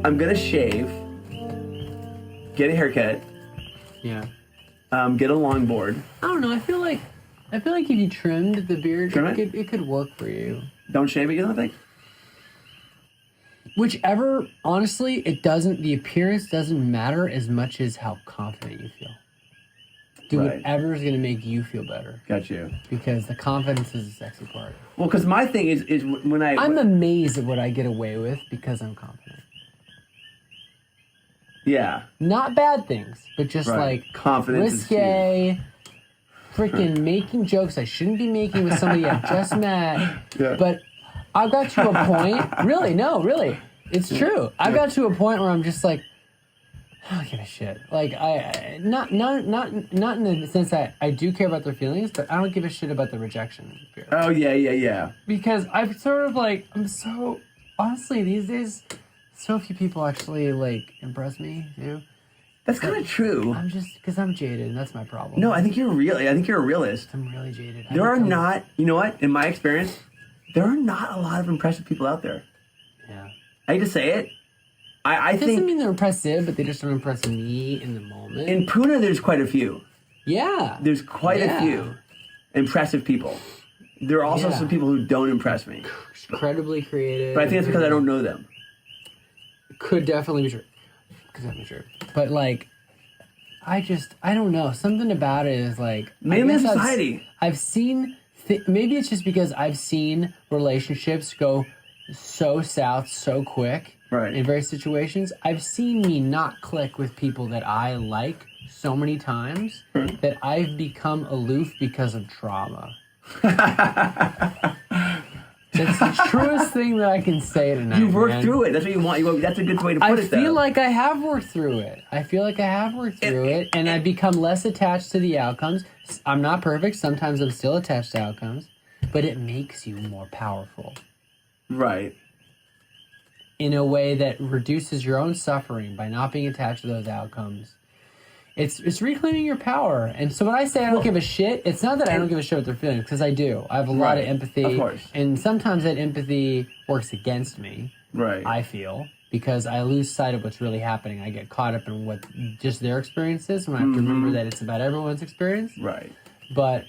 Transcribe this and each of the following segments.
I'm gonna shave, get a haircut, Yeah. get a longboard. I don't know. I feel like if you trimmed the beard, Trim it could work for you. Don't shave it, you don't think? Whichever, honestly, the appearance doesn't matter as much as how confident you feel. Do Right. whatever is going to make you feel better. Got you. Because the confidence is the sexy part. Well, because my thing is when I'm amazed at what I get away with because I'm confident. Yeah. Not bad things, but just Right. like Confidence risque, freaking making jokes I shouldn't be making with somebody I've just met. Yeah. But I've got to a point, really, it's true. I got to a point where I'm just like, I don't give a shit. Like not in the sense that I do care about their feelings, but I don't give a shit about the rejection fear. Oh yeah. Because I've sort of like honestly these days, so few people actually like impress me. That's kind of true. I'm just because I'm jaded, and that's my problem. No, I think you're a realist. I'm really jaded. There are not, you know what? In my experience, there are not a lot of impressive people out there. Yeah. I hate to say it. I It doesn't think mean they're impressive, but they just don't impress me in the moment. in Pune there's quite a few. Yeah. There's quite a few impressive people. There are also some people who don't impress me. Incredibly creative. But I think it's because I don't know them. Could definitely be true. But like, I don't know. Something about it is like Maybe in society. I've seen. Maybe it's just because I've seen relationships go so south so quick. Right. In various situations, I've seen me not click with people that I like so many times that I've become aloof because of trauma. That's the truest thing that I can say tonight. You've worked through it. That's what you want. That's a good way to put it. I feel like I have worked through it. And I've become less attached to the outcomes. I'm not perfect. Sometimes I'm still attached to outcomes. But it makes you more powerful. Right. In a way that reduces your own suffering by not being attached to those outcomes. It's reclaiming your power. And so when I say I don't give a shit, it's not that I don't give a shit what they're feeling, because I do. I have a lot of empathy. Of course. And sometimes that empathy works against me. Right. I feel. Because I lose sight of what's really happening. I get caught up in what just their experience is, and I have to remember that it's about everyone's experience. Right. But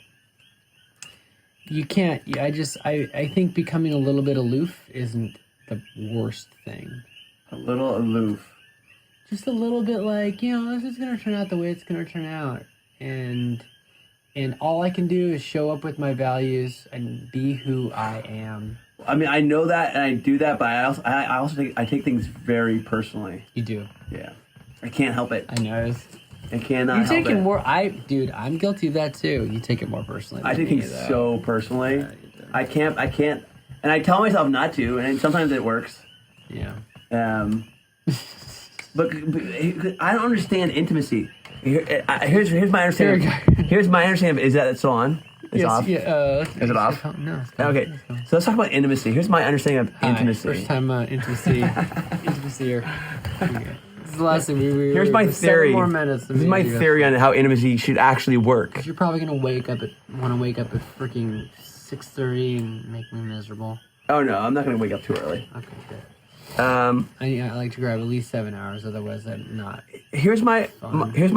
you can't. I think becoming a little bit aloof isn't the worst thing. A little aloof. Just a little bit like, this is going to turn out the way it's going to turn out. And all I can do is show up with my values and be who I am. I mean, I know that and I do that, but I also take things very personally. You do. Yeah. I can't help it. I noticed. I cannot help it. You take it more... I'm guilty of that too. You take it more personally. I take things so personally. Yeah, you do. I can't. And I tell myself not to, and sometimes it works. Yeah. But I don't understand intimacy. Here's my understanding. Here's my understanding. Is that it's still on? It's off? Yeah, Is it off? No. Okay. So let's talk about intimacy. Here's my understanding of intimacy. First time intimacy. Intimacy here. This is the last thing. Here's my theory. 7 more minutes. This is my theory on how intimacy should actually work. You're probably gonna want to wake up at freaking 6:30 and make me miserable. Oh no, I'm not gonna wake up too early. Okay, good. I like to grab at least 7 hours, otherwise I'm not. Here's my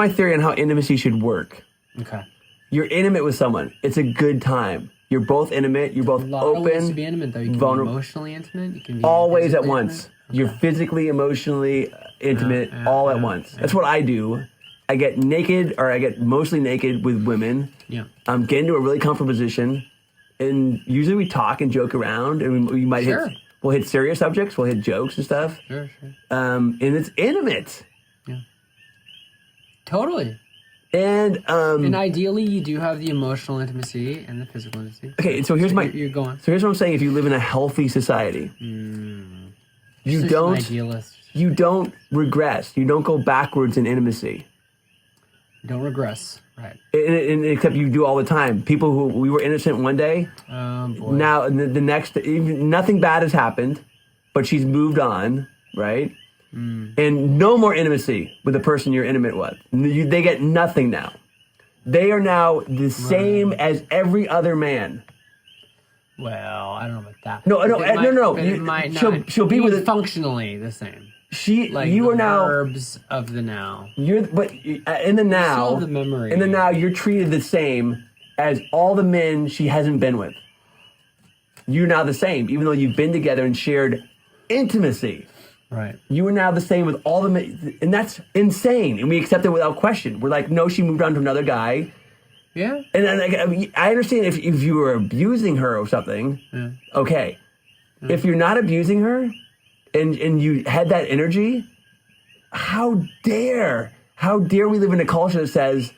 theory on how intimacy should work. Okay. You're intimate with someone. It's a good time. You're both intimate. You're both A lot of ways to be open. intimate, though. You can vulnerable. be emotionally intimate. You can be Always at physically once. intimate. Okay. You're physically, emotionally intimate all at once. That's what I do. I get naked, or I get mostly naked with women. Yeah. Get into a really comfortable position, and usually we talk and joke around, and we might we'll hit serious subjects, we'll hit jokes and stuff. Sure. And it's intimate. Yeah. Totally. And ideally, you do have the emotional intimacy and the physical intimacy. Okay, so here's you're going. So here's what I'm saying. If you live in a healthy society, you don't. An idealist. You don't regress. You don't go backwards in intimacy. Don't regress, right? And except you do all the time. People who we were innocent one day, boy. now the next, nothing bad has happened, but she's moved on, right? And no more intimacy with the person you're intimate with. They get nothing now. They are now the same as every other man. Well, I don't know about that. No, no, But it no, no. but You- it might she'll be with it. functionally the same. Like You the are now. verbs of the now. But in the now, still have the memory. in the now, you're treated the same as all the men she hasn't been with. You're now the same, even though you've been together and shared intimacy. Right. You are now the same with all the men, and that's insane. And we accept it without question. We're like, no, she moved on to another guy. Yeah. And I understand if you were abusing her or something, okay. If you're not abusing her, and you had that energy, how dare we live in a culture that says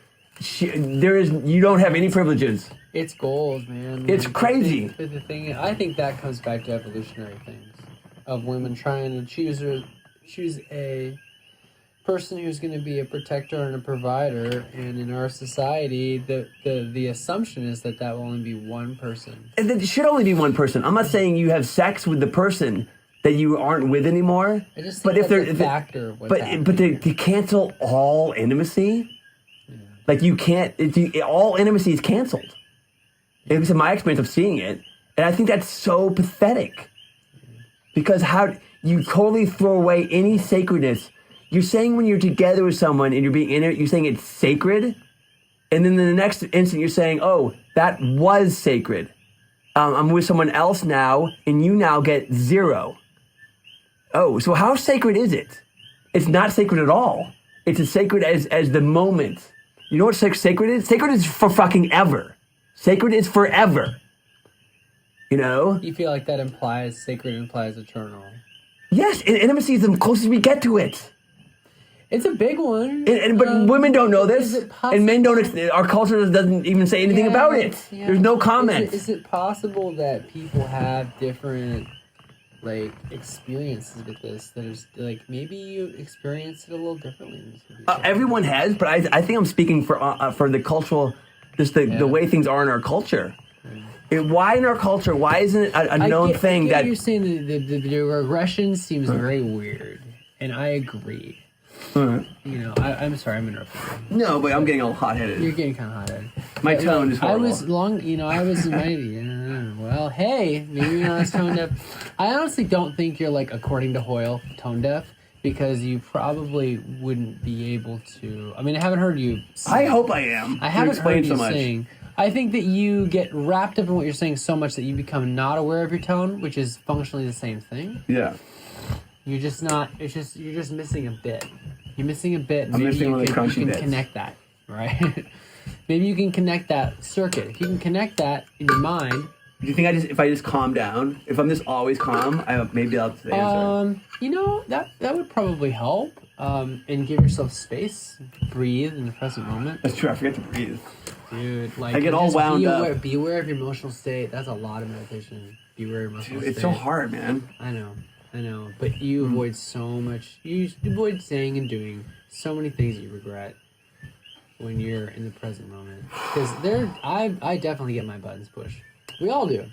you don't have any privileges. It's gold, man. It's crazy. But the thing, I think that comes back to evolutionary things of women trying to choose a person who's going to be a protector and a provider, and in our society, the assumption is that will only be one person. And it should only be one person. I'm not saying you have sex with the person that you aren't with anymore. I just think that's a factor of what's happening. But to cancel all intimacy, like you can't. All intimacy is canceled. It was in my experience of seeing it, and I think that's so pathetic. Because how you totally throw away any sacredness. You're saying when you're together with someone and you're being in it, you're saying it's sacred, and then in the next instant you're saying, "Oh, that was sacred. I'm with someone else now, and you now get 0." Oh, so how sacred is it? It's not sacred at all. It's as sacred as the moment. You know what sacred is? Sacred is for fucking ever. Sacred is forever. You know? You feel like that implies sacred implies eternal. Yes, and intimacy is the closest we get to it. It's a big one. But women don't know this, and men don't. Our culture doesn't even say anything about it. Yeah. There's no comment. Is it possible that people have different experiences with this? That is maybe you experience it a little differently. Everyone has, but I think I'm speaking for the cultural, just the way things are in our culture. Why in our culture? Why isn't it a known thing that you're saying the regression seems very weird, and I agree. You know, I'm sorry, I'm interrupting you. No, but I'm getting all hot-headed. You're getting kind of hot-headed. My tone is horrible. I was well, hey, maybe you're not as tone deaf. I honestly don't think you're according to Hoyle, tone deaf, because you probably wouldn't be able to. I mean, I haven't heard you sing. I hope I am. I haven't heard you sing. I think that you get wrapped up in what you're saying so much that you become not aware of your tone, which is functionally the same thing. Yeah. You're just not. You're just missing a bit. You're missing a bit. I'm missing one of the Krunchi Bits. Connect that, right? Maybe you can connect that circuit. If you can connect that in your mind. Do you think if I just calm down, if I'm just always calm, maybe I'll answer? You know, that would probably help. And give yourself space, breathe in the present moment. That's true. I forget to breathe. Dude, I get all wound up. Be aware of your emotional state. That's a lot of meditation. Be aware of your emotional state. It's so hard, man. I know. But you avoid so much. You avoid saying and doing so many things that you regret when you're in the present moment. Because I definitely get my buttons pushed. We all do.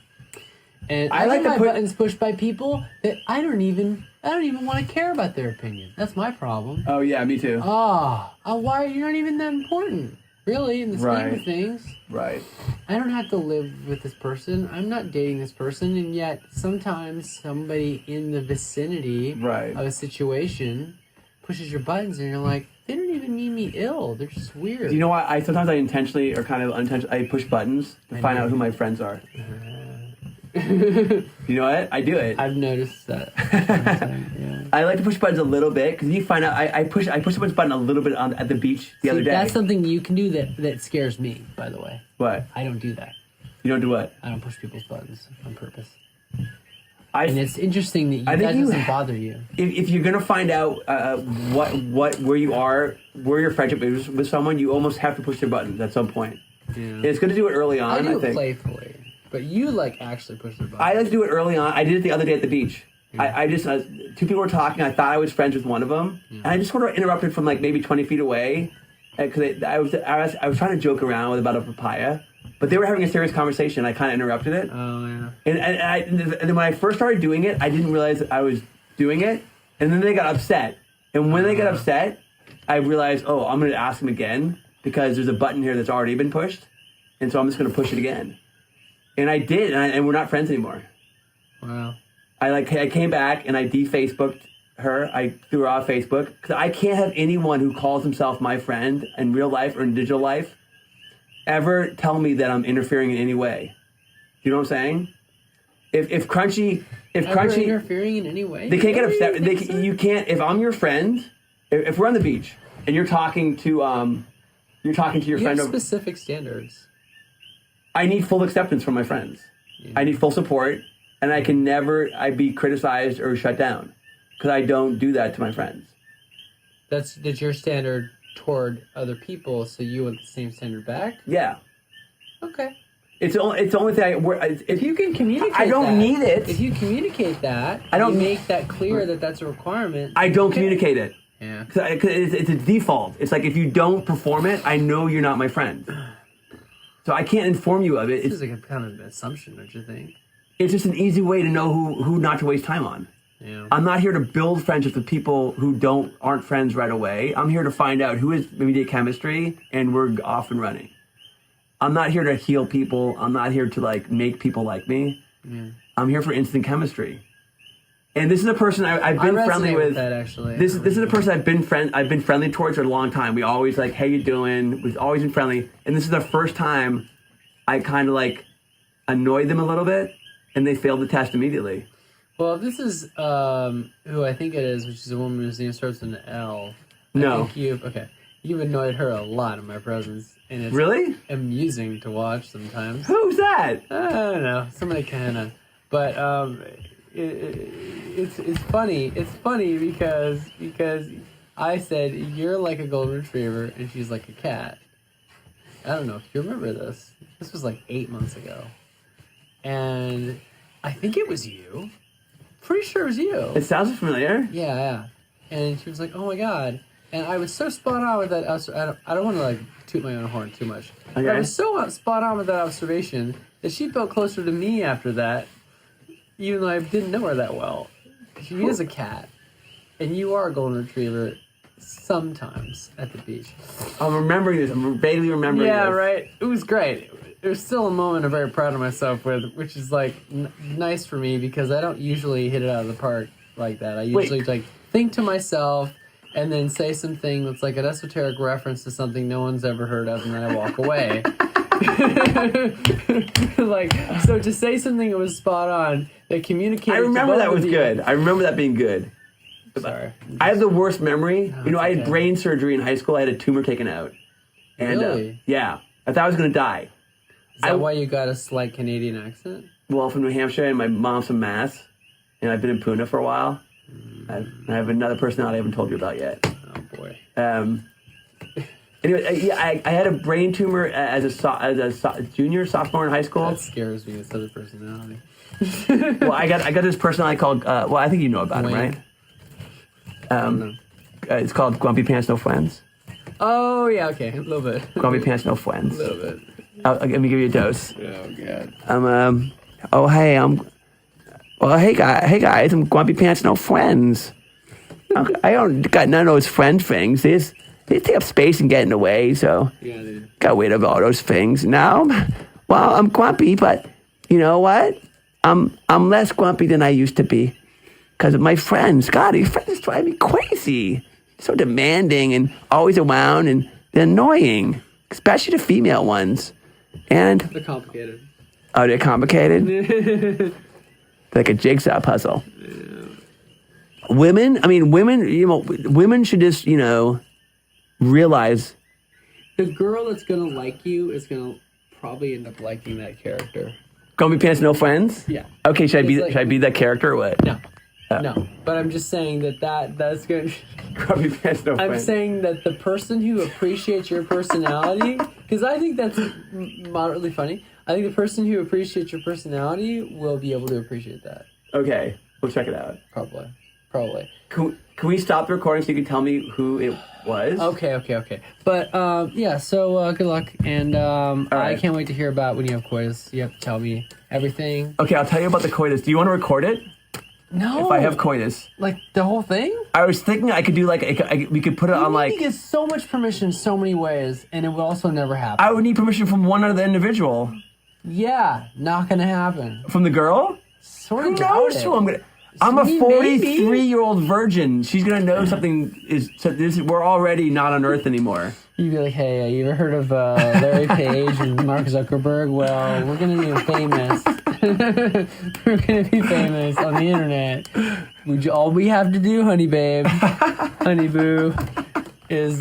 And I like my buttons pushed by people that I don't even want to care about their opinion. That's my problem. Oh yeah, me too. Why you're not even that important, really, in the scheme of things. Right. I don't have to live with this person. I'm not dating this person, and yet sometimes somebody in the vicinity of a situation pushes your buttons, and you're like, they don't even mean me ill. They're just weird. You know what? Sometimes I intentionally or kind of unintentionally I push buttons to find out who my friends are. You know what? I do it. I've noticed that. Yeah. I like to push buttons a little bit because you find out. I push the button a little bit at the beach the other day. That's something you can do that scares me. By the way. What? I don't do that. You don't do what? I don't push people's buttons on purpose. And it's interesting that that doesn't bother you. If you're gonna find out where you are, where your friendship is with someone, you almost have to push their buttons at some point. Yeah. And it's good to do it early on. I think playfully. But you actually push their buttons. I like to do it early on. I did it the other day at the beach. Yeah. I just two people were talking. I thought I was friends with one of them, and I just sort of interrupted from maybe 20 feet away, because I was trying to joke around about a papaya, but they were having a serious conversation. I kind of interrupted it. Oh yeah. And then when I first started doing it, I didn't realize I was doing it, and then they got upset. And when they got upset, I realized, I'm going to ask them again because there's a button here that's already been pushed, and so I'm just going to push it again. And I did, and we're not friends anymore. Wow. I came back and I de-Facebooked her. I threw her off Facebook because I can't have anyone who calls himself my friend in real life or in digital life ever tell me that I'm interfering in any way. You know what I'm saying? If Krunchi interfering in any way, they can't get upset. You can't. If I'm your friend, if we're on the beach and you're talking to your friend. You have specific standards. I need full acceptance from my friends. Yeah. I need full support, and I can never be criticized or shut down because I don't do that to my friends. That's your standard toward other people, so you want the same standard back? Yeah. Okay. It's the only thing. If you can communicate, I don't need it. If you communicate that, I don't make that clear that that's a requirement. I don't communicate it. Yeah. Cause it's a default. It's like if you don't perform it, I know you're not my friend. So I can't inform you of it. This is like a kind of an assumption, don't you think? It's just an easy way to know who not to waste time on. Yeah. I'm not here to build friendships with people who aren't friends right away. I'm here to find out who is immediate chemistry, and we're off and running. I'm not here to heal people. I'm not here to make people like me. Yeah. I'm here for instant chemistry. And this is a person I've been friendly with. That actually. This is a person I've been friendly towards for a long time. We always how you doing? We've always been friendly. And this is the first time I kind of annoyed them a little bit, and they failed the test immediately. Well, this is who I think it is, which is a woman whose name starts with an L. No. You've annoyed her a lot in my presence, and it's really amusing to watch sometimes. Who's that? I don't know, somebody kind of, but it's funny. It's funny because I said you're like a golden retriever, and she's like a cat. I don't know if you remember this. This was 8 months ago, and I think it was you. Pretty sure it was you. It sounds familiar. Yeah. And she was like, "Oh my god!" And I was so spot on with that. I don't want to toot my own horn too much. Okay. But I was so spot on with that observation that she felt closer to me after that, even though I didn't know her that well. She is a cat, and you are a golden retriever. Sometimes at the beach. I'm remembering this. I'm vaguely remembering this. Yeah, right. It was great. It was still a moment I'm very proud of myself with, which is nice for me because I don't usually hit it out of the park like that. I usually think to myself and then say something that's an esoteric reference to something no one's ever heard of, and then I walk away. So to say something that was spot on that communicated. I remember to that both was of you, good. I remember that being good. Sorry. I have the worst memory. I had okay. brain surgery in high school. I had a tumor taken out. And, Really? yeah. I thought I was going to die. Is that why you got a slight Canadian accent? Well, from New Hampshire, and my mom's from Mass. And I've been in Pune for a while. I have another personality I haven't told you about yet. Oh, boy. Anyway, I had a brain tumor as a junior, sophomore in high school. That scares me instead of personality. Well, I got this personality called, I think you know about him, Wayne. right? It's called Grumpy Pants No Friends. Oh, yeah, okay. A little bit. Grumpy Pants No Friends. A little bit. Let me give you a dose. Oh, God. Hey guys, I'm Grumpy Pants No Friends. I don't got none of those friend things. They take up space and get in the way, so Yeah, dude. got rid of all those things. Now, I'm grumpy, but you know what? I'm less grumpy than I used to be. Because of my friends. God, these friends drive me crazy. So demanding and always around, and they're annoying. Especially the female ones. And... They're complicated. Oh, they're complicated? They're like a jigsaw puzzle. Yeah. Women, women should just, realize... The girl that's going to like you is going to probably end up liking that character. Grumpy Pants No Friends? Yeah. Okay, should I be that character or what? No. No, but I'm just saying that's good. Grumpy Pants No Friends. I'm saying that the person who appreciates your personality, because I think that's moderately funny. I think the person who appreciates your personality will be able to appreciate that. Okay, we'll check it out. Probably. Can we stop the recording so you can tell me who it was? Okay. But, yeah, so good luck. And right. I can't wait to hear about when you have coitus. You have to tell me everything. Okay, I'll tell you about the coitus. Do you want to record it? No. If I have coitus. Like, the whole thing? I was thinking I could do we could put it on You get so much permission so many ways, and it will also never happen. I would need permission from one other individual. Yeah, not gonna happen. From the girl? Sort Who of doubt knows it. who I'm gonna... I'm a Maybe. 43-year-old virgin. She's gonna know something is... So we're already not on Earth anymore. You'd be like, hey, you ever heard of Larry Page and Mark Zuckerberg? Well, we're gonna be famous. We're gonna be famous on the internet. All we have to do, honey babe, honey boo, is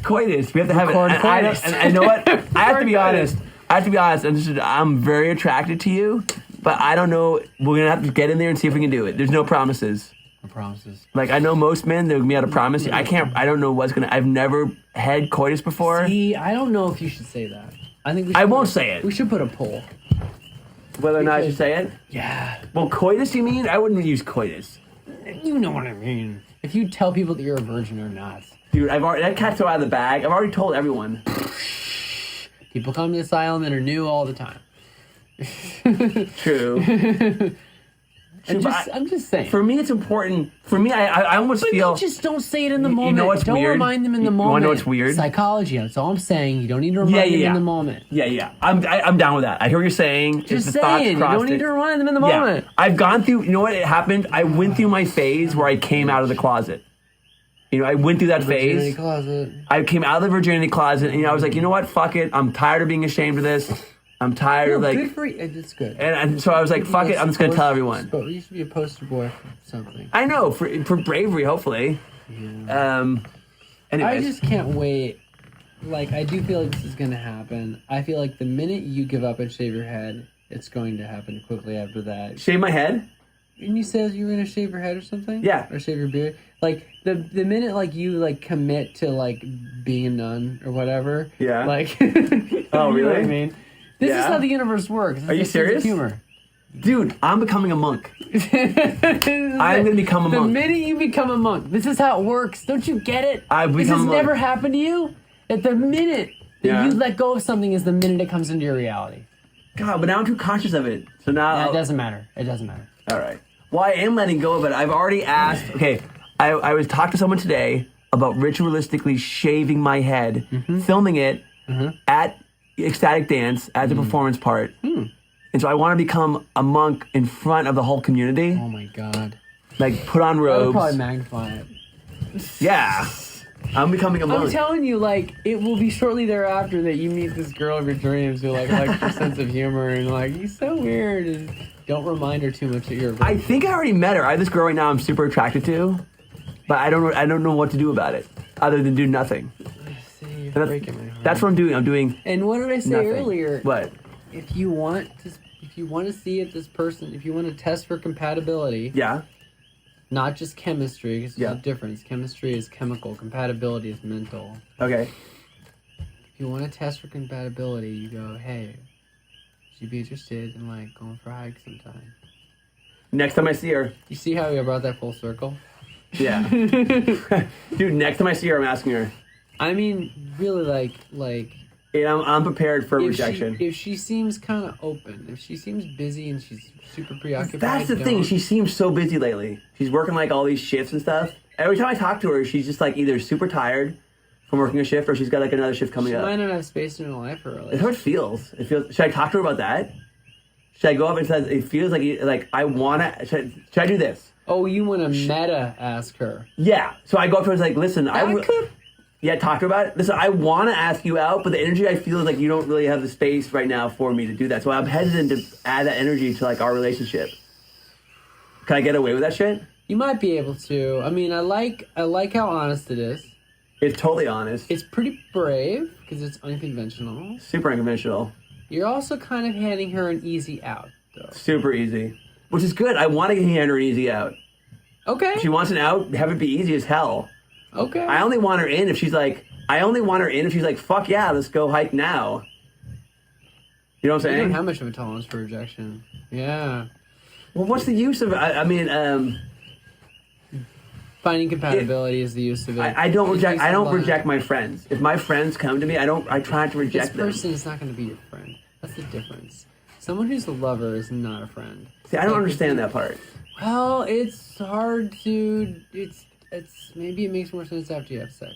Coitus. We have to have it. record coitus. And you know what? I have to be honest. I'm very attracted to you, but I don't know. We're gonna have to get in there and see if we can do it. There's no promises. No promises. Like, I know most men, they're gonna be able to promise you. I don't know what's gonna... I've never had coitus before. See, I don't know if you should say that. I think we should I won't say it. We should put a poll. Whether or not I should say it? Yeah. Well, coitus, you mean? I wouldn't use coitus. You know what I mean. If you tell people that you're a virgin or not. Dude, that cat's so out of the bag. I've already told everyone. People come to the asylum and are new all the time. True. I'm just saying. For me, it's important. For me, I almost feel... just don't say it in the moment. You know what's don't weird? remind them in the moment. You wanna know what's weird? Psychology. That's all I'm saying. You don't need to remind them in the moment. Yeah. I'm down with that. I hear what you're saying. Just the thoughts saying. You crossed don't need it. to remind them in the moment. I've gone through... You know what happened? I went through my phase where I came out of the closet. You know, I went through that Virginity phase. closet. I came out of the virginity closet, and I was like, you know what? Fuck it. I'm tired of being ashamed of this. I'm tired of, like... Good for you. It's good. And so I was like, fuck it. I'm just going to tell everyone. You should be a poster boy for something. I know. For bravery, hopefully. Yeah. Anyways. I just can't wait. Like, I do feel like this is going to happen. I feel like the minute you give up and shave your head, it's going to happen quickly after that. Shave my head? And you said you were going to shave your head or something? Yeah. Or shave your beard? Like, the minute, like, you, like, commit to, like, being a nun or whatever. Yeah. Like... Oh, You know really? what I mean? This is how the universe works. Are you serious? Humor. Dude, I'm becoming a monk. I'm going to become a monk. The minute you become a monk, this is how it works. Don't you get it? This has never happened to you? At the minute that you let go of something is the minute it comes into your reality. God, but now I'm too conscious of it. So now... It doesn't matter. It doesn't matter. All right. Well, I am letting go of it. I've already asked... Okay, I was talking to someone today about ritualistically shaving my head, filming it at Ecstatic Dance as a performance part. And so I want to become a monk in front of the whole community. Oh my God. Like, put on I would robes. probably magnify it. Yeah. I'm becoming a monk. I'm telling you, like, it will be shortly thereafter that you meet this girl of your dreams who, like, likes your sense of humor and, like, he's so weird. And don't remind her too much that you're a virgin. I think I already met her. I have this girl right now I'm super attracted to, but I don't know what to do about it other than do nothing. See, you're breaking my heart. That's what I'm doing. I'm doing And what did I say nothing. earlier? What? If you want to see if this person, if you want to test for compatibility, Yeah. not just chemistry, because there's a difference. Chemistry is chemical, compatibility is mental. Okay. If you want to test for compatibility, you go, hey, should you be interested in, like, going for a hike sometime? Next time I see her. You see how we brought that full circle? Yeah. Dude, next time I see her, I'm asking her. I mean, really, like. Yeah, I'm prepared for rejection. If she seems kind of open, if she seems busy and she's super preoccupied. That's the thing. She seems so busy lately. She's working like all these shifts and stuff. Every time I talk to her, she's just like either super tired from working a shift or she's got like another shift coming up. She might not have space in her life early. It's how it feels. Should I talk to her about that? Should I go up and say it feels like I wanna? Should I do this? Oh, you want to meta ask her? Yeah. So I go up to her and say, like, listen, could. Yeah, talk to her about it. Listen, I want to ask you out, but the energy I feel is like you don't really have the space right now for me to do that. So I'm hesitant to add that energy to like our relationship. Can I get away with that shit? You might be able to. I mean, I like how honest it is. It's totally honest. It's pretty brave because it's unconventional. Super unconventional. You're also kind of handing her an easy out, though. Super easy. Which is good. I want to hand her an easy out. Okay. If she wants an out, have it be easy as hell. Okay. I only want her in if she's like, fuck yeah, let's go hike now. You know what I'm You saying? don't have much of a tolerance for rejection. Yeah. Well, what's the use of it? I mean, finding compatibility is the use of it. I don't reject my friends. If my friends come to me, I try not to reject them. This person is not going to be your friend. That's the difference. Someone who's a lover is not a friend. See, I don't understand that part. Well, it's hard to. It's maybe it makes more sense after you have sex.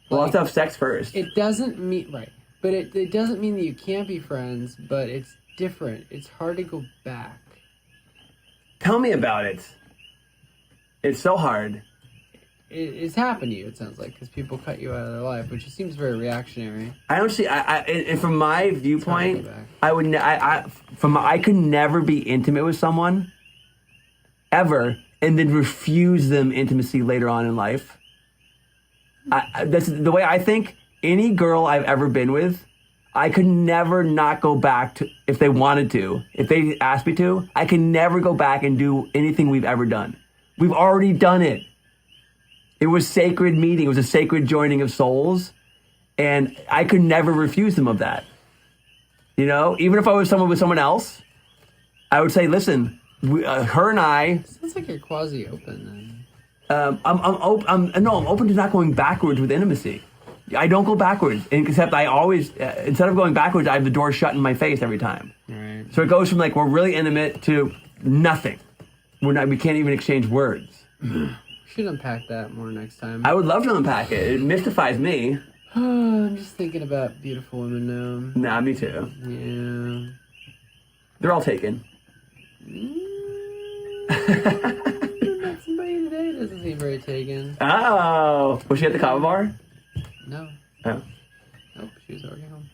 We'll have to have sex first. It doesn't mean right. But it doesn't mean that you can't be friends, but it's different. It's hard to go back. Tell me about it. It's so hard. It's happened to you, it sounds like, because people cut you out of their life, which seems very reactionary. I don't see. And from my viewpoint, I could never be intimate with someone ever, and then refuse them intimacy later on in life. That's the way I think. Any girl I've ever been with, I could never not go back to if they wanted to. If they asked me to, I could never go back and do anything we've ever done. We've already done it. It was sacred meeting. It was a sacred joining of souls. And I could never refuse them of that. You know, even if I was someone with someone else, I would say, listen, her and I. Sounds like you're quasi open then. I'm open to not going backwards with intimacy. I don't go backwards, except I always, instead of going backwards, I have the door shut in my face every time. Right. So it goes from like, we're really intimate to nothing. We can't even exchange words. Should unpack that more next time. I would love to unpack it. It mystifies me. I'm just thinking about beautiful women now. Nah, me too. Yeah. They're all taken. I met somebody today. Doesn't seem very taken. Oh. Was she at the Kava bar? No. Oh. Nope, she was already home.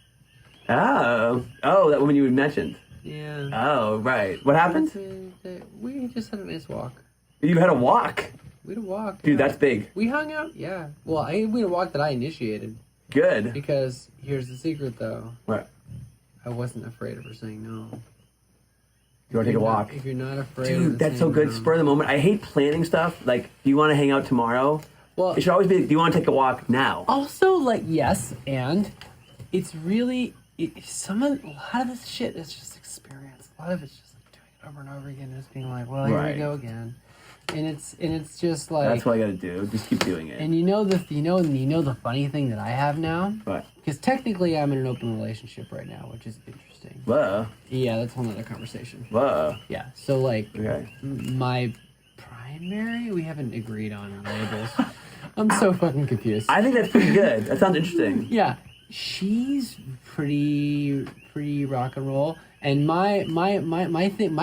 Oh, that woman you had mentioned. Yeah. Oh, right. What happened? We just had a nice walk. You had a walk? We had a walk. Dude, yeah. that's big. We hung out, yeah. Well, we had a walk that I initiated. Good. Because here's the secret, though. What? I wasn't afraid of her saying no. You want to take a walk? If you're not afraid Dude, of that's so good. no. Spur of the moment. I hate planning stuff. Like, do you want to hang out tomorrow? Well, it should always be, do you want to take a walk now? Also, like, yes, and it's really, a lot of this shit is just experience. A lot of it's just like doing it over and over again, just being like, well, here we go again. And it's just like that's what I gotta do. Just keep doing it. And you know the funny thing that I have now? What? Because technically I'm in an open relationship right now, which is interesting. Whoa. Yeah, that's a whole other conversation. Whoa. Yeah. So like okay. My primary, we haven't agreed on labels. I'm so fucking confused. I think that's pretty good. That sounds interesting. Yeah. She's pretty rock and roll. And my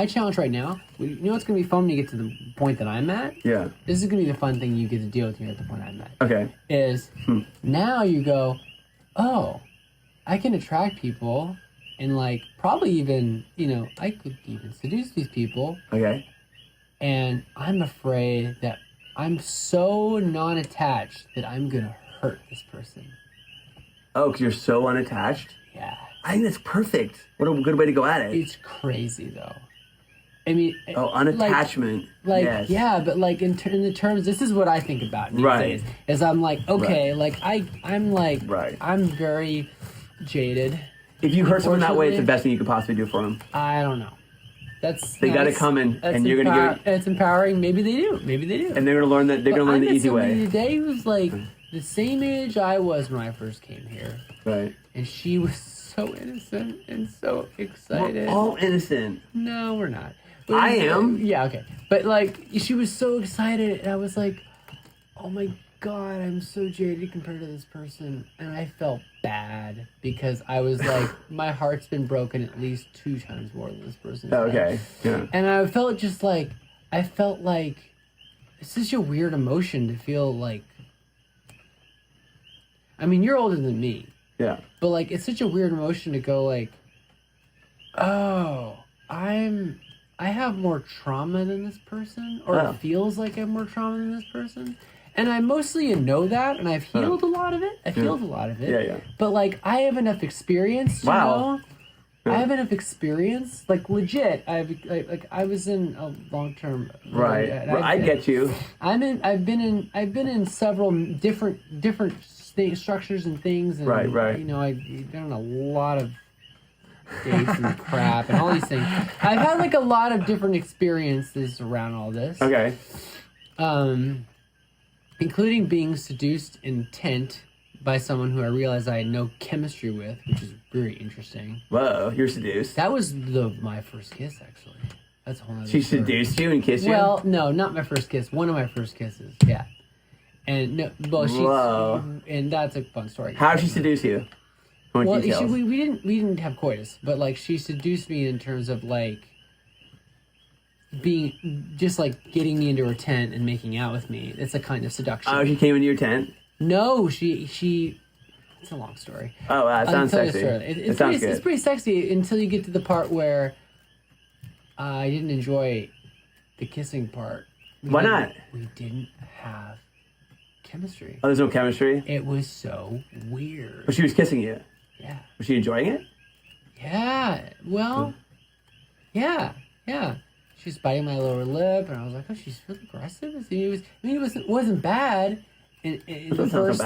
challenge right now, you know what's gonna be fun when you get to the point that I'm at? Yeah. This is gonna be the fun thing you get to deal with when you're at the point I'm at. Okay. Is now you go, oh, I can attract people and like probably even, I could even seduce these people. Okay. And I'm afraid that I'm so non-attached that I'm gonna hurt this person. Oh, because you're so unattached? Yeah. I think that's perfect. What a good way to go at it. It's crazy though. I mean, unattachment. Like yes. yeah, but like in the terms, this is what I think about these days. Is I'm like, okay, like I'm like, I'm very jaded. If you hurt someone that way, it's the best thing you could possibly do for them. I don't know. They got to come in, and you're gonna give. It's empowering. Maybe they do. And they're gonna learn that. They're gonna learn the easy way. Today who's like the same age I was when I first came here. Right. And she was so innocent and so excited. We're all innocent. No, we're not. I am. Yeah, okay. But like, she was so excited, and I was like, oh my God, I'm so jaded compared to this person. And I felt bad because I was like, my heart's been broken at least 2 times more than this person. Okay. Yeah. And I felt it's such a weird emotion to feel like, I mean, you're older than me. Yeah. But like, it's such a weird emotion to go like, oh, I have more trauma than this person, or it feels like I have more trauma than this person. And I mostly know that, and I've healed a lot of it. I've healed a lot of it. Yeah, yeah. But like, I have enough experience to know. Yeah. I have enough experience, like legit. I was in a long-term. Right. I get you. I've been in several different structures and things. And, right. I've done a lot of dates and crap and all these things. I've had like a lot of different experiences around all this. Okay. Including being seduced intent by someone who I realized I had no chemistry with, which is very interesting. Whoa, you're seduced. That was my first kiss, actually. That's a whole other She story. seduced you and kissed you? Well, no, not my first kiss. One of my first kisses. Yeah. And no, well, Whoa. and that's a fun story. How did she seduce you? More Well, details. we didn't have coitus, but like she seduced me in terms of like being just like getting me into her tent and making out with me. It's a kind of seduction. Oh, she came into your tent? No, she. It's a long story. Oh, wow, that sounds sexy. It sounds good. It's pretty sexy until you get to the part where I didn't enjoy the kissing part. Why not? We didn't have chemistry. Oh, there's no chemistry? It was so weird. But she was kissing you. Yeah. Was she enjoying it? Yeah. Well, yeah. She was biting my lower lip, and I was like, "Oh, she's really aggressive." It wasn't bad. In the first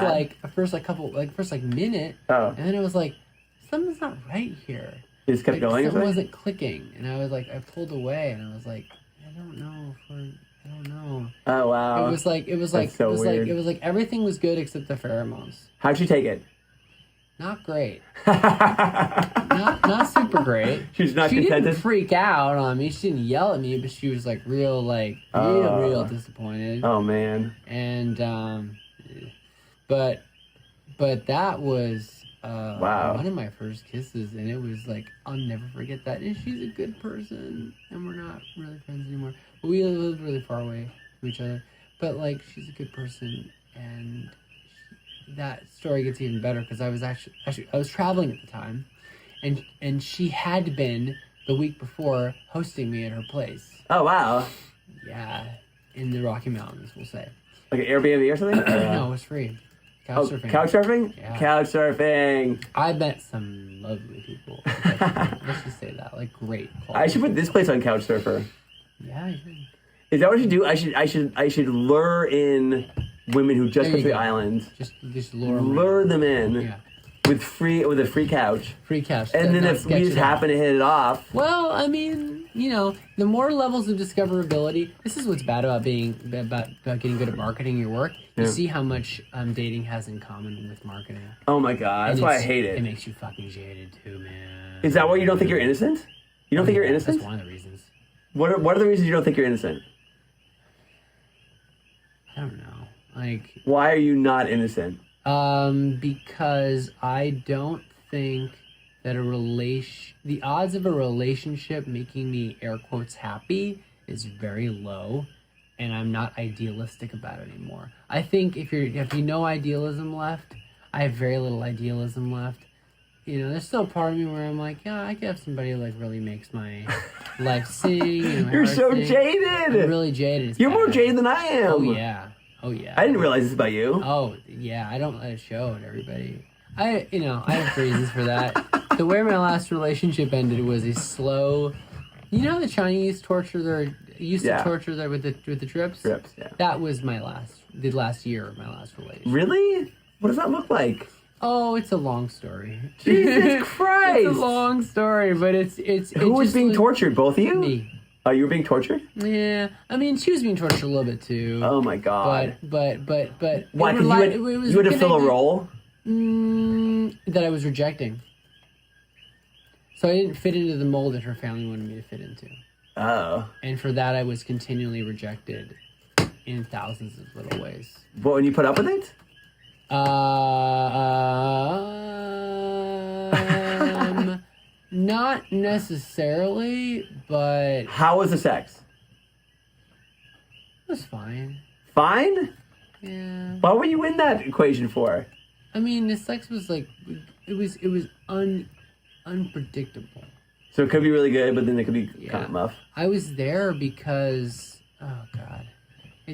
minute, and then it was like, something's not right here. You just kept going. Something wasn't clicking, and I was like, I pulled away, and I was like, I don't know. Oh wow! It was like everything was good except the pheromones. How'd she take it? Not great. not super great. She's not She contented. didn't freak out on me. She didn't yell at me, but she was like real disappointed. Oh man. And but that was wow. one of my first kisses, and it was like I'll never forget that. And she's a good person, and we're not really friends anymore. But we lived really far away from each other. But like she's a good person, and that story gets even better because I was actually I was traveling at the time, and she had been the week before hosting me at her place. Oh wow. Yeah, in the Rocky Mountains, we'll say. Like an Airbnb or something? No, it was free. Couch surfing. Couch surfing? Yeah. Couch surfing. I met some lovely people. Let's just say that. Like great quality. I should put this place on Couch Surfer. Yeah, you should. Is that what I should do? I should lure in women who just There come you to the go. island. Just lure them. Lure them in Yeah. with a free couch. Free couch. And then Not if we sketch just it out. happen to hit it off. Well, I mean, the more levels of discoverability. This is what's bad about getting good at marketing your work. You see how much dating has in common with marketing. Oh my god, that's And why I hate it. It makes you fucking jaded too, man. Is that why you don't think you're innocent? You don't think you're innocent? That's one of the reasons. What are the reasons you don't think you're innocent? I don't know. Like, why are you not innocent? Because I don't think that the odds of a relationship making me air quotes happy is very low, and I'm not idealistic about it anymore. I think if you know idealism left, I have very little idealism left. There's still a part of me where I'm like, yeah, I could have somebody who like really makes my life sing. And my You're heart so sing. jaded. I'm really jaded. It's You're bad. more jaded than I am. Oh yeah. I didn't realize this about you. Oh yeah, I don't let it show to everybody. I have reasons for that. The way my last relationship ended was a slow. You know how the Chinese torture to torture their with the drips. Drips, yeah. That was the last year of my last relationship. Really? What does that look like? Oh, it's a long story. Jesus Christ! It's a long story, but it's Who was being tortured? Both of you? Me. Oh, you were being tortured? Yeah, I mean, she was being tortured a little bit too. Oh my god! But why? Because you had to fill a role. That I was rejecting. So I didn't fit into the mold that her family wanted me to fit into. Oh. And for that, I was continually rejected in thousands of little ways. But when you put up with it? Not necessarily, but How was the sex? it was fine. Fine? Yeah. Why were you in that equation for? I mean, the sex was like, it was unpredictable. So it could be really good, but then it could be kind of muff. I was there because, oh God.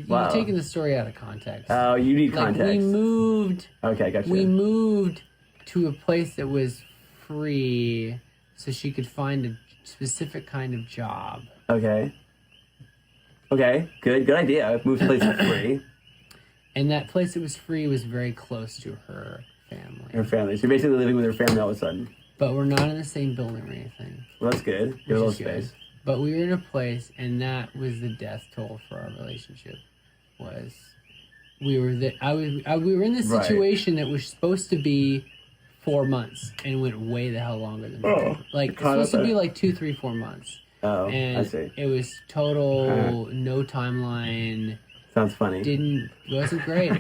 Wow. You're taking the story out of context. Oh, you need context. We moved. Okay, gotcha. We moved to a place that was free, so she could find a specific kind of job. Okay. Good idea. Move to a place for free. And that place that was free was very close to her family. Her family. So you're basically living with her family all of a sudden. But we're not in the same building or anything. Well, that's good. You have a little space. But we were in a place, and that was the death toll for our relationship. We were in this situation that was supposed to be 4 months, and went way the hell longer than that. Like it's supposed to be like 2, 3, 4 months. Oh, and I see. It was total no timeline. Sounds funny. It wasn't great.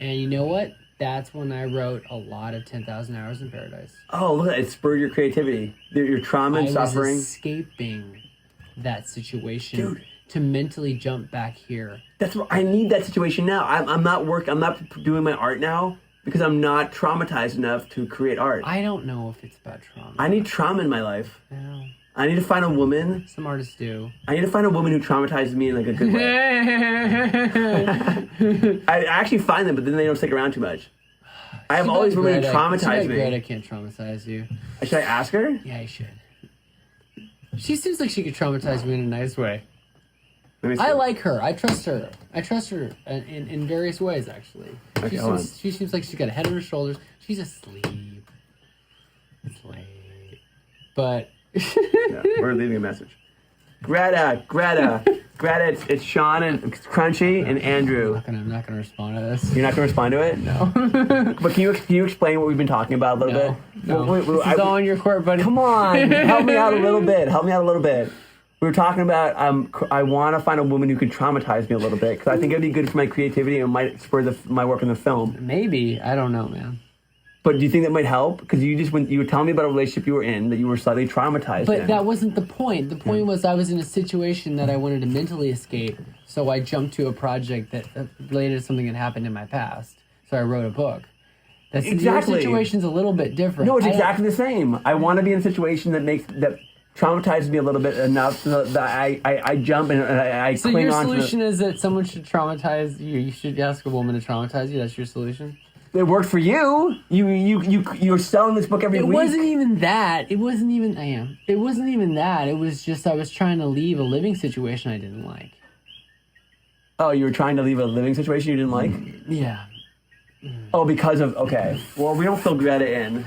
And you know what? that's when I wrote a lot of 10,000 Hours in Paradise. Oh, look at that. It spurred your creativity. Your trauma and suffering. I was escaping that situation Dude. to mentally jump back here. That's what I need that situation now. I'm not doing my art now because I'm not traumatized enough to create art. I don't know if it's about trauma. I need trauma in my life. No. I need to find a woman. Some artists do. I need to find a woman who traumatizes me in like a good way. I actually find them, but then they don't stick around too much. I have all these women who traumatize me. Greta can't traumatize you. Should I ask her? Yeah, you should. She seems like she could traumatize me in a nice way. I like her. I trust her. I trust her in various ways, actually. Okay, She seems like she's got a head on her shoulders. She's asleep. It's late. But... Yeah, we're leaving a message. Greta, it's Sean and Krunchi and Andrew. I'm not gonna respond to this. You're not gonna respond to it? No. But can you explain what we've been talking about a little bit? No. This is all on your court, buddy. Come on, help me out a little bit. We were talking about I want to find a woman who can traumatize me a little bit because I think it'd be good for my creativity and might spur my work in the film. Maybe. I don't know, man. But do you think that might help? Because you were telling me about a relationship you were in that you were slightly traumatized But in. that wasn't the point. The point was I was in a situation that I wanted to mentally escape, so I jumped to a project that related to something that happened in my past. So I wrote a book. That's Exactly. Your situation's a little bit different. No, it's exactly the same. I want to be in a situation that traumatizes me a little bit enough so that I jump and I So cling your on to solution is that someone should traumatize you. You should ask a woman to traumatize you. That's your solution? It worked for you. You're selling this book every week. It wasn't even that. It wasn't even that. It was just I was trying to leave a living situation I didn't like. Oh, you were trying to leave a living situation you didn't like? Yeah. Oh, because of... Okay. Well, we don't fill Greta in.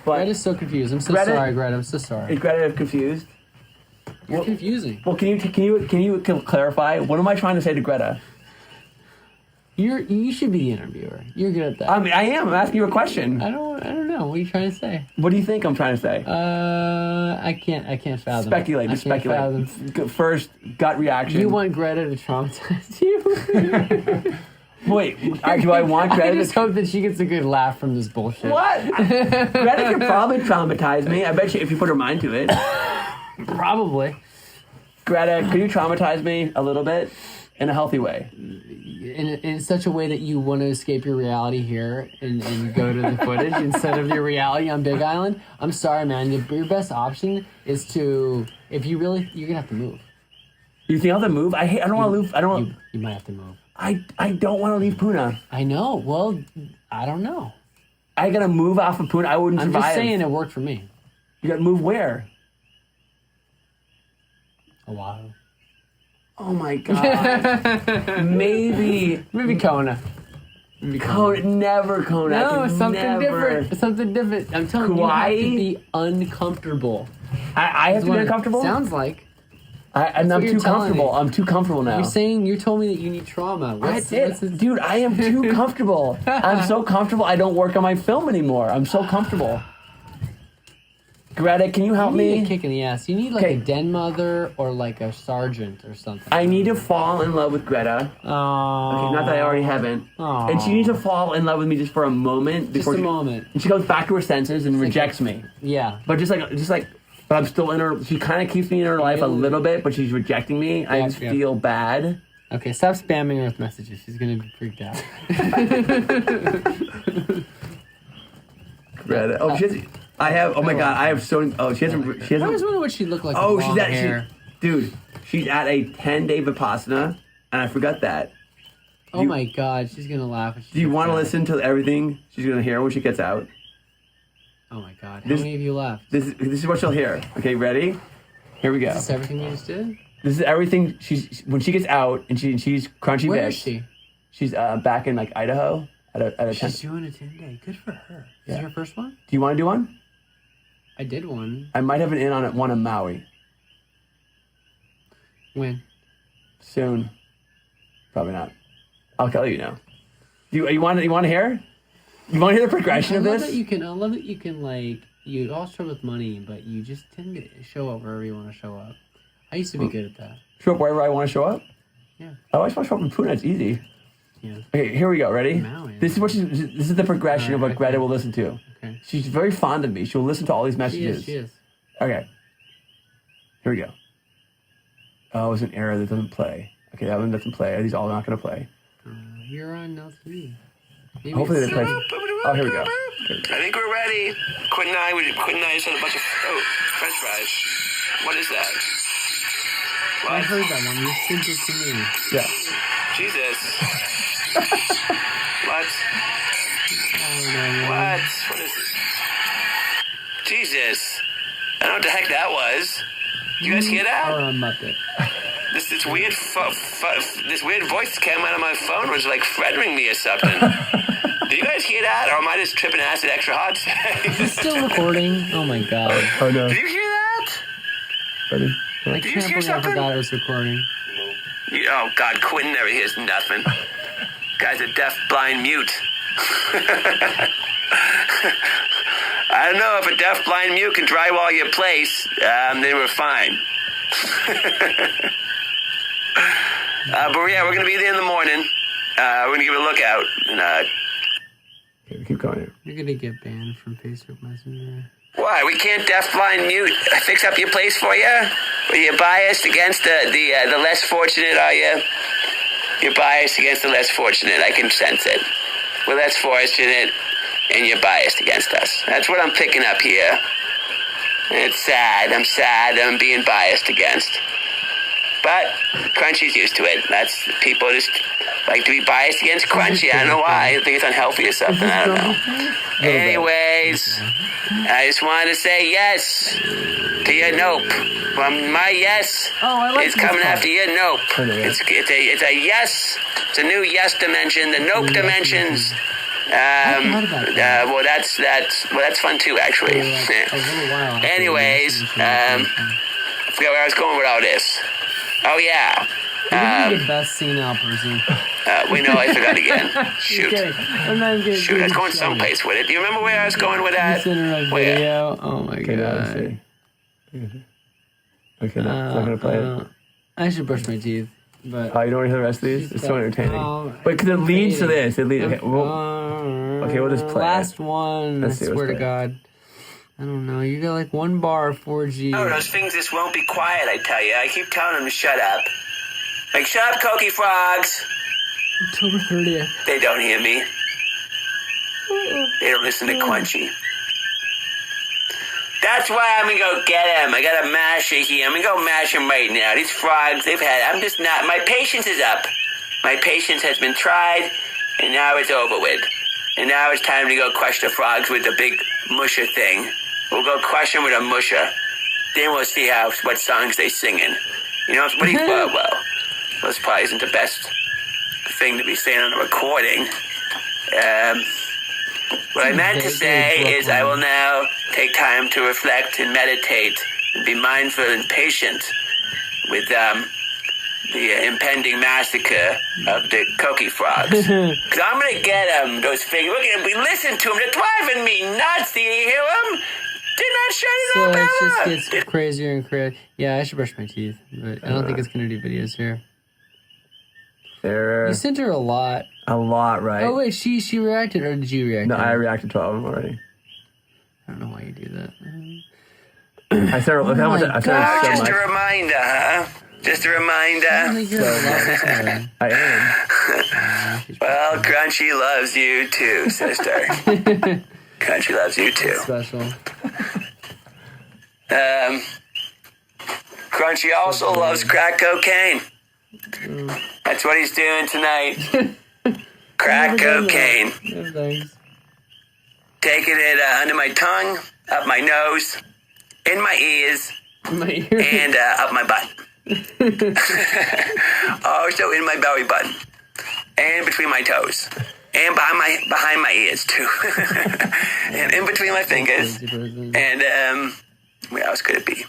But Greta's so confused. I'm so sorry, Greta. I'm so sorry. Is Greta confused? You're confusing. Well, can you clarify? What am I trying to say to Greta? You should be the interviewer. You're good at that. I mean, I am. I'm asking you a question. I don't know. What are you trying to say? What do you think I'm trying to say? I can't fathom. Speculate. Just speculate. Fathom. First, gut reaction. You want Greta to traumatize you? Wait, do I want Greta I just hope that she gets a good laugh from this bullshit. What? Greta could probably traumatize me. I bet you if you put her mind to it. Probably. Greta, could you traumatize me a little bit? In a healthy way. In such a way that you want to escape your reality here and go to the footage instead of your reality on Big Island. I'm sorry, man. Your best option is to, if you really, you're going to have to move. You think I'll have to move? I don't want to leave. I don't want. You might have to move. I don't want to leave Puna. I know. Well, I don't know. I gotta move off of Puna. I wouldn't survive. I'm just saying it worked for me. You gotta move where? Oahu. Oh my god. Maybe Kona. Kona. Never Kona. No, something never. different. Something different. I'm telling you, you have to be uncomfortable. I have to be uncomfortable? Sounds like. I'm too comfortable. I'm too comfortable now. You told me that you need trauma. Dude, I am too comfortable. I'm so comfortable I don't work on my film anymore. I'm so comfortable. Greta, can you help me? You need a kick in the ass. You need like a den mother or like a sergeant or something. I need to fall in love with Greta. Oh. Okay, not that I already haven't. Aww. And she needs to fall in love with me just for a moment. Just a moment. And she goes back to her senses and rejects me. Yeah. But just like, but I'm still in her. She kind of keeps me in her life a little bit, but she's rejecting me. I just feel bad. Okay, stop spamming her with messages. She's gonna be freaked out. Greta. Oh, she has. I have. Oh my god. I have so. Oh, she hasn't. She hasn't. I always wonder what she looked like. Oh, with long hair. Dude, she's at a 10-day Vipassana, and I forgot that. Oh my god, she's gonna laugh. Do you want to listen to everything she's gonna hear when she gets out? Oh my god, how many of you left? This is what she'll hear. Okay, ready? Here we go. Is this everything you just did? This is everything. When she gets out and she's Krunchi Bits. Where is she? She's back in like Idaho at a She's doing a 10-day. Good for her. Is it her first one? Do you want to do one? I did one. I might have an in on it. One in Maui. When? Soon. Probably not. I'll tell you now. You want to hear? You want to hear the progression of this? I love that you can like, you all struggle with money, but you just tend to show up wherever you want to show up. I used to be good at that. Show up wherever I want to show up? Yeah. Oh, I just want to show up in Puna. It's easy. Yes. Okay, here we go. Ready? Maui. This is the progression of what Okay. Greta will listen to. Okay. She's very fond of me. She'll listen to all these messages. She is. Okay. Here we go. Oh, it's an error that doesn't play. Okay, that one doesn't play. Are these all not going to play? You're on now 3. Hopefully they play. Oh, here we go. I think we're ready. Quinn and I just had a bunch of French fries. What is that? What? I heard that one. You sent it to me. Yeah. Jesus. What? Oh, What? What is it? Jesus. I don't know what the heck that was. Did you guys hear that? Or a Muppet. This weird this weird voice came out of my phone, was like threatening me or something. Did you guys hear that, or am I just tripping acid extra hard? Is it still recording? Oh my god. Oh no. Did you hear that? Ready? I you can't hear believe I something? forgot it was recording. Oh God, Quentin never hears nothing. Guy's a deaf, blind mute. I don't know if a deaf, blind mute can drywall your place. They were fine. But yeah, we're gonna be there in the morning. We're gonna give it a look out. And, Okay, keep going here. You're gonna get banned from Facebook Messenger. why? We can't deaf, blind mute fix up your place for you? Are you biased against the less fortunate? Are you? You're biased against the less fortunate. I can sense it. We're less fortunate, and you're biased against us. That's what I'm picking up here. It's sad. I'm sad. I'm being biased against. But Crunchy's used to it. That's people just like to be biased against Crunchy. I don't know why. I think it's unhealthy or something. I don't know. Anyways, I just wanted to say yes to your nope. Well, my yes is coming after your nope. It's a yes. It's a new yes dimension. The nope dimensions. Well, that's fun too, actually. Anyways, I forgot where I was going with all this. Oh yeah. You're the best senile person. We know I forgot again. Shoot. I'm not getting Shoot, I was going someplace with it. Do you remember where I was going with You that? sent her a Where? video. Oh my Okay, now let's god. see. Okay, no, it's not gonna play it. I should brush my teeth, but Oh, you don't want to hear the rest of these? It's so entertaining. Oh, But because it leads to this. It leads. Okay, okay, we'll just play last it. one. Let's see I what's swear to play. God. I don't know. You got like one bar, 4G. Oh, those things just won't be quiet, I tell you. I keep telling them to shut up. Like, shut up, Cokie Frogs. October 30th. They don't hear me. They don't listen to Crunchy. That's why I'm gonna go get him. I got a masher here. I'm gonna go mash him right now. These frogs, I'm just not, my patience is up. My patience has been tried, and now it's over with. And now it's time to go crush the frogs with the big musher thing. We'll go crush them with a musher. Then we'll see what songs they singing. You know, what do you, well, this probably isn't the best thing to be saying on a recording. What I meant to say is I will now take time to reflect and meditate and be mindful and patient with the impending massacre of the Cokie Frogs. Because I'm going to get them, those things. Look at them. We listen to them. They're driving me nuts. Do you hear them? They're not shutting So up it ever. just gets crazier and crazier. Yeah, I should brush my teeth, but I don't think it's gonna do videos here. There You sent her a lot. a lot, right? Oh wait, she reacted, or did you react? No, to I her? reacted to all of them already. I don't know why you do that. I said, look how much I said God. so Just much. a reminder, huh? Just a I don't reminder. think you're a lot listener. I am. Well, Crunchy loves you too, sister. Crunchy loves you too. Special. Crunchy also loves crack cocaine. That's what he's doing tonight. Crack cocaine. No thanks. Taking it under my tongue, up my nose, in my ears, My ear. and up my butt. Also in my belly button. And between my toes. And behind my ears too. And in between my fingers. And where else could it be?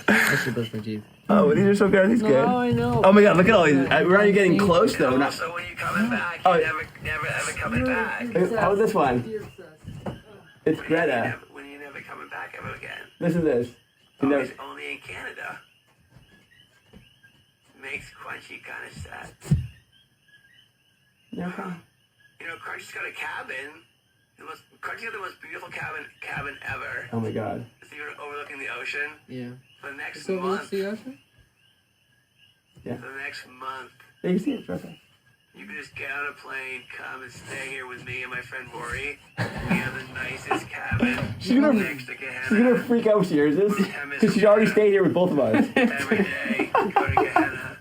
I should brush my teeth. Oh, these are so good. Are these good? No, I know. Oh my god, look at all these. We're already getting close though. We're not. So when you're coming back, Oh. you're never ever coming back. How about this one? It's Greta. When you're never coming back ever again. Listen to this. You know, Always only in Canada. Makes Crunchy kind of sad. No problem. You know, Crunchy's got a cabin. Crunchy's got the most beautiful cabin ever. Oh my god. So you're overlooking the ocean. Yeah. For the next So month. the ocean? Yeah. For the next month. Yeah, you see it, right there. You can just get on a plane, come and stay here with me and my friend Rory. We have the nicest cabin She's gonna- next to Gehenna. She's gonna freak out when she hears this. Because she's already stayed here with both of us. Every day, go to Gehenna.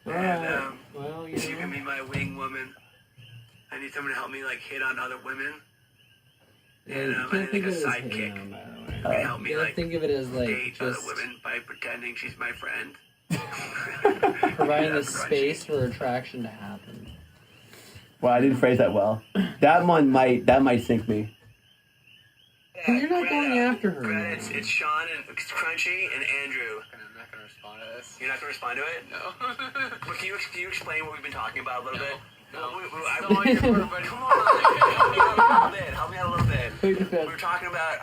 And Well, you can be my wing woman. I need someone to help me like hit on other women. And I need like a sidekick. Who can help me like think of it as like date other just women by pretending she's my friend. providing the Crunchy. space for attraction to happen. Well, I didn't phrase that well. That might sink me. You're not going after her. Greta, it's Sean and it's Crunchy and Andrew. I'm not gonna respond to this. You're not gonna respond to it? No. But can you explain what we've been talking about a little bit? No. Come on, help me out a little bit. We were talking about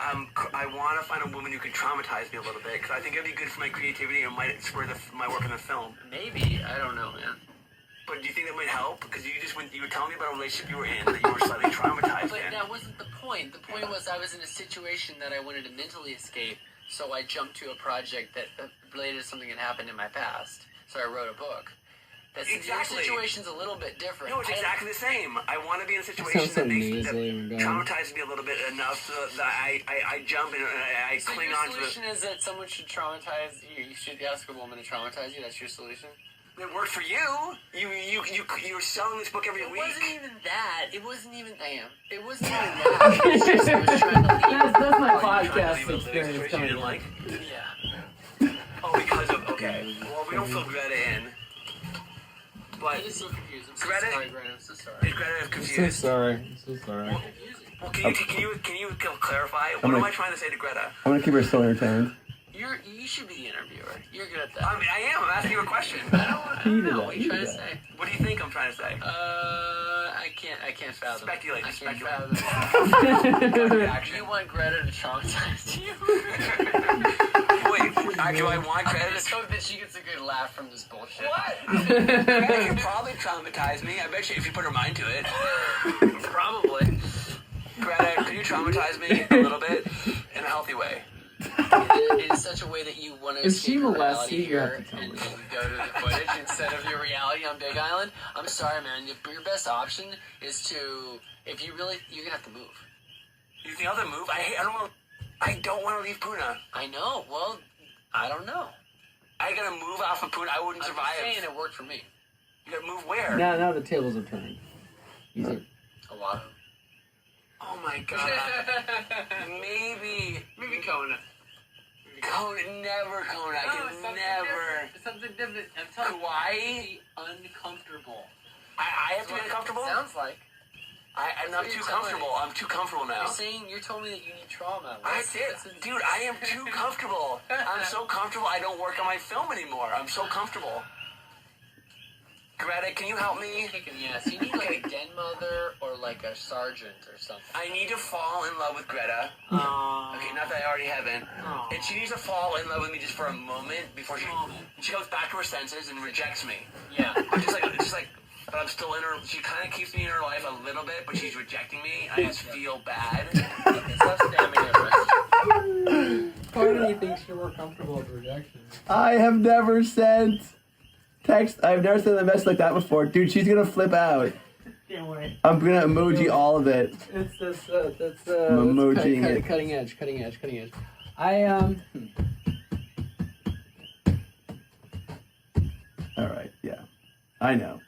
I want to find a woman who can traumatize me a little bit because I think it'd be good for my creativity and might spur my work in the film. Maybe. I don't know, man. But do you think that might help? Because you were telling me about a relationship you were in that you were slightly traumatized But in. that wasn't the point. The point was I was in a situation that I wanted to mentally escape, so I jumped to a project that related to something that happened in my past. So I wrote a book. That's Exactly. Your situation's a little bit different. No, it's exactly the same. I want to be in a situation so that nasally, oh my God. traumatizes me a little bit enough so that I jump and I So cling your on to solution is that someone should traumatize you. You should ask a woman to traumatize you. That's your solution. it worked for you. You're selling this book every It week. wasn't even that. It wasn't even damn. It wasn't even that. It's just I was trying to leave. That's my Oh, you're trying to podcast leave a living experience situation you coming didn't in. like? Yeah. Oh, because of okay. Well, we don't fill Greta in. But I'm so confused. I'm so Greta- sorry, Greta. I'm so sorry. is Greta I'm so confused? sorry. I'm so sorry. Confusing. Well, can you clarify? What am I trying to say to Greta? I'm gonna keep her so entertained. You should be the interviewer. You're good at that. I mean, I am. I'm asking you a question. I don't know. What are you trying to that. say? What do you think I'm trying to say? I can't fathom. Speculate, I can't speculate. fathom. Reaction. You want Greta to traumatize you? Wait, do I want I Greta just to? hope that she gets a good laugh from this bullshit. What? Greta could probably traumatize me. I bet you if you put her mind to it. Probably. Greta, could you traumatize me a little bit in a healthy way? In such a way that you want to If she escape your molests reality you, you have here to tell and me. go to the footage instead of your reality on Big Island. I'm sorry, man. Your best option is to, if you really, you're gonna have to move. You think I'll move? I don't want to leave Puna. I know. Well, I don't know. I gotta move off of Puna. I wouldn't I'm survive. just saying it worked for me. You gotta move where? Now the tables have turned. Easy. A lot of. Oh my god. Maybe. Maybe Kona. Kona, never Kona. I can never. Something different. I'm telling Kauai? you, uncomfortable. I have to be uncomfortable? Sounds like. I'm not what too you're telling comfortable. me. I'm too comfortable now. You told me that you need trauma. I did. Dude, I am too comfortable. I'm so comfortable I don't work on my film anymore. I'm so comfortable. Greta, can you help me? Yes, you need like a den mother or like a sergeant or something. I need to fall in love with Greta. Okay, not that I already haven't. And she needs to fall in love with me just for a moment before she comes back to her senses and rejects me. Yeah. Just like, but I'm still in her. She kind of keeps me in her life a little bit, but she's rejecting me. I just feel bad. Stop stabbing at us. Part of me thinks you're more comfortable with rejection. I have never sent text. I've never sent a message like that before, dude. She's gonna flip out. Can't wait. I'm gonna emoji all of it. It's this. That's emojiing it. Cutting edge. All right, yeah, I know.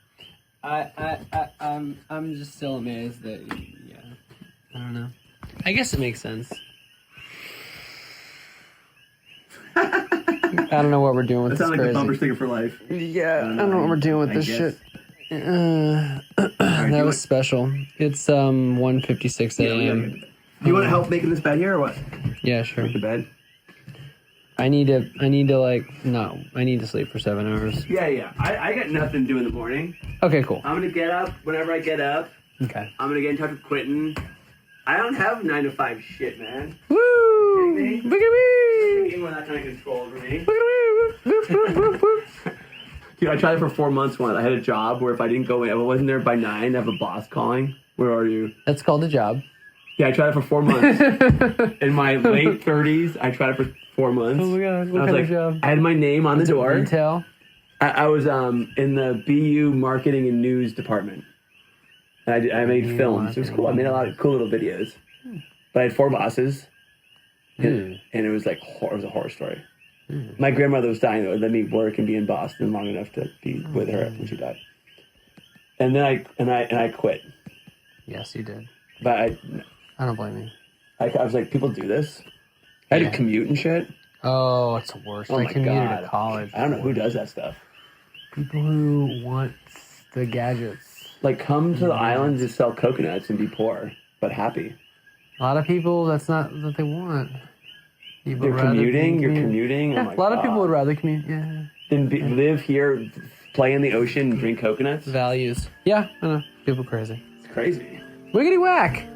I'm just still amazed that. Yeah. I don't know. I guess it makes sense. I don't know what we're doing with That this sounds like a bumper crazy. sticker for life. Yeah, I don't know what we're doing with I this guess. shit. Alright, That was special. It's 1:56 a.m. Do you want to help making this bed here or what? Yeah, sure. Make the bed. I need to I need to sleep for 7 hours. Yeah. I got nothing to do in the morning. Okay, cool. I'm gonna get up whenever I get up. Okay. I'm gonna get in touch with Quentin. I don't have 9 to 5 shit, man. Woo! Look Look at me! Anyone that kind of control over me. Look at me! Whoop, whoop, whoop, whoop. Dude, I tried it for 4 months once. I had a job where if I didn't go in, if I wasn't there by 9, I have a boss calling. Where are you? That's called a job. Yeah, I tried it for 4 months. In my late 30s, I tried it for 4 months. Oh my God, what I was kind like, of job? I had my name on the door. Retail. I was in the BU marketing and news department. And I made films. It was cool. I made a lot of cool little videos. But I had 4 bosses. And it was like, it was a horror story. My grandmother was dying. It would let me work and be in Boston long enough to be with her when she died. And then I quit. Yes, you did. But I don't blame you. I was like, people do this. I had to commute and shit. Oh, it's the worst. Oh I my commuted God. to college. I don't know who does that stuff. People who want the gadgets. Like, come to the island to sell coconuts and be poor, but happy. A lot of people, that's not what they want. People You're rather commuting. commute. You're commuting. Yeah, Oh my a lot of people God. would rather commute. Yeah. Then live here, play in the ocean, and drink coconuts. Values. Yeah, I know. People crazy. It's crazy. Wiggity whack.